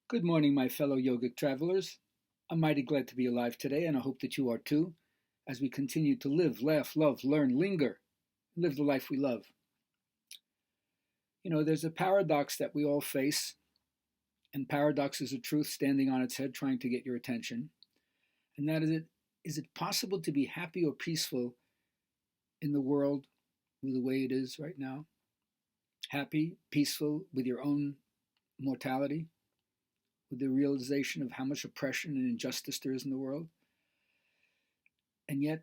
Good morning, my fellow yogic travelers. I'm mighty glad to be alive today, and I hope that you are too, as we continue to live, laugh, love, learn, linger, live the life we love. You know, there's a paradox that we all face, and paradox is a truth standing on its head trying to get your attention. And that is it possible to be happy or peaceful in the world with the way it is right now? Happy, peaceful with your own mortality, with the realization of how much oppression and injustice there is in the world? And yet,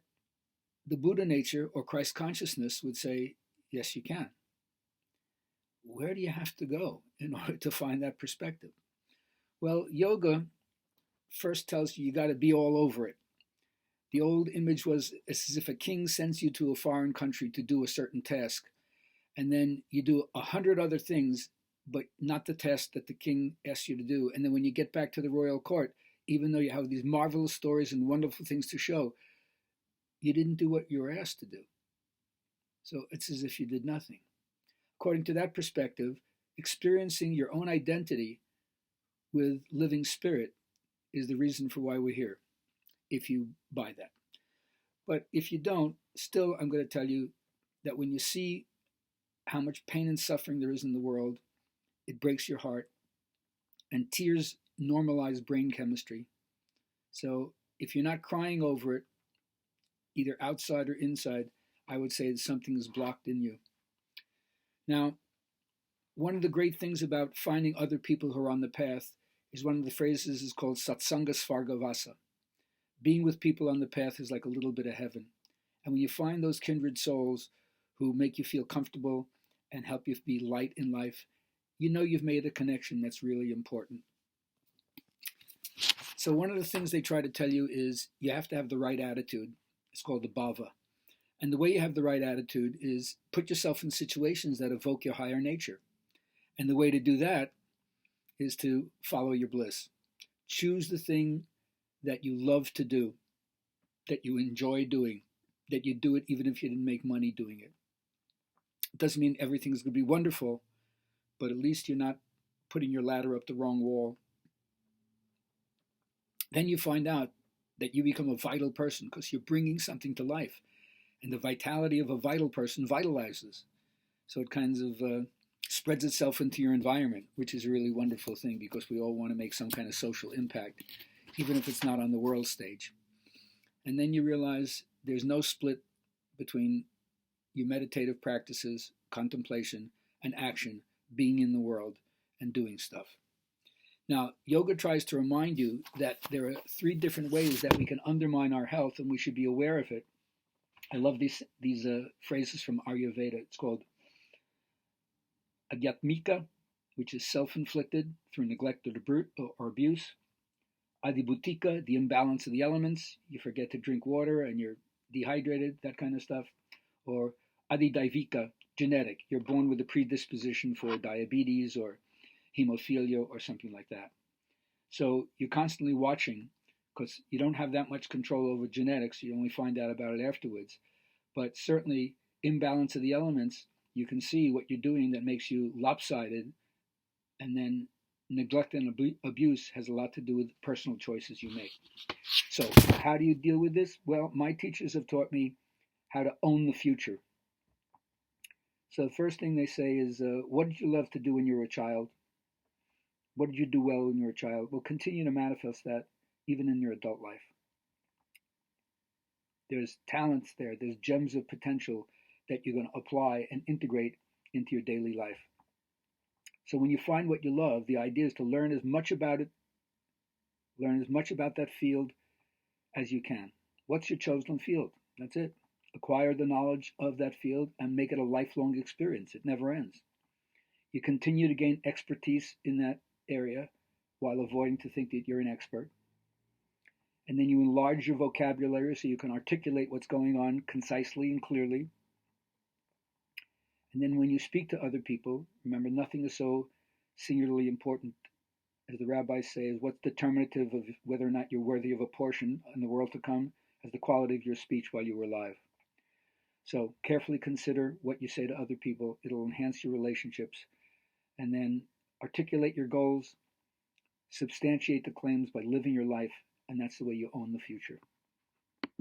the Buddha nature or Christ consciousness would say, yes, you can. Where do you have to go in order to find that perspective? Well, yoga first tells you got to be all over it. The old image was as if a king sends you to a foreign country to do a certain task, and then you do 100 other things, but not the task that the king asks you to do. And then when you get back to the royal court, even though you have these marvelous stories and wonderful things to show, you didn't do what you were asked to do. So it's as if you did nothing. According to that perspective, experiencing your own identity with living spirit is the reason for why we're here, if you buy that. But if you don't, still, I'm going to tell you that when you see how much pain and suffering there is in the world, it breaks your heart, and tears normalize brain chemistry. So if you're not crying over it, either outside or inside, I would say that something is blocked in you. Now, one of the great things about finding other people who are on the path is one of the phrases is called satsanga svargavasa. Being with people on the path is like a little bit of heaven. And when you find those kindred souls who make you feel comfortable and help you be light in life, you know you've made a connection that's really important. So one of the things they try to tell you is you have to have the right attitude. It's called the bhava. And the way you have the right attitude is put yourself in situations that evoke your higher nature. And the way to do that is to follow your bliss. Choose the thing that you love to do, that you enjoy doing, that you do it even if you didn't make money doing it. It doesn't mean everything's going to be wonderful, but at least you're not putting your ladder up the wrong wall. Then you find out that you become a vital person because you're bringing something to life. And the vitality of a vital person vitalizes. So it kind of spreads itself into your environment, which is a really wonderful thing because we all want to make some kind of social impact, even if it's not on the world stage. And then you realize there's no split between your meditative practices, contemplation, and action, being in the world and doing stuff. Now, yoga tries to remind you that there are 3 different ways that we can undermine our health, and we should be aware of it. I love these phrases from Ayurveda. It's called adyatmika, which is self-inflicted through neglect or abuse. Adibhutika, the imbalance of the elements. You forget to drink water and you're dehydrated, that kind of stuff. Or adidaivika, genetic. You're born with a predisposition for diabetes or hemophilia or something like that. So you're constantly watching because you don't have that much control over genetics. You only find out about it afterwards. But certainly, imbalance of the elements, you can see what you're doing that makes you lopsided. And then neglect and abuse has a lot to do with personal choices you make. So how do you deal with this? Well, my teachers have taught me how to own the future. So the first thing they say is, what did you love to do when you were a child? What did you do well when you were a child? Well, continue to manifest that even in your adult life. There's talents there. There's gems of potential that you're going to apply and integrate into your daily life. So when you find what you love, the idea is to learn as much about it, learn as much about that field as you can. What's your chosen field? That's it. Acquire the knowledge of that field and make it a lifelong experience. It never ends. You continue to gain expertise in that area while avoiding to think that you're an expert. And then you enlarge your vocabulary so you can articulate what's going on concisely and clearly. And then when you speak to other people, remember, nothing is so singularly important, as the rabbis say, is what's determinative of whether or not you're worthy of a portion in the world to come as the quality of your speech while you were alive. So carefully consider what you say to other people. It'll enhance your relationships. And then articulate your goals, Substantiate the claims by living your life, and that's the way you own the future.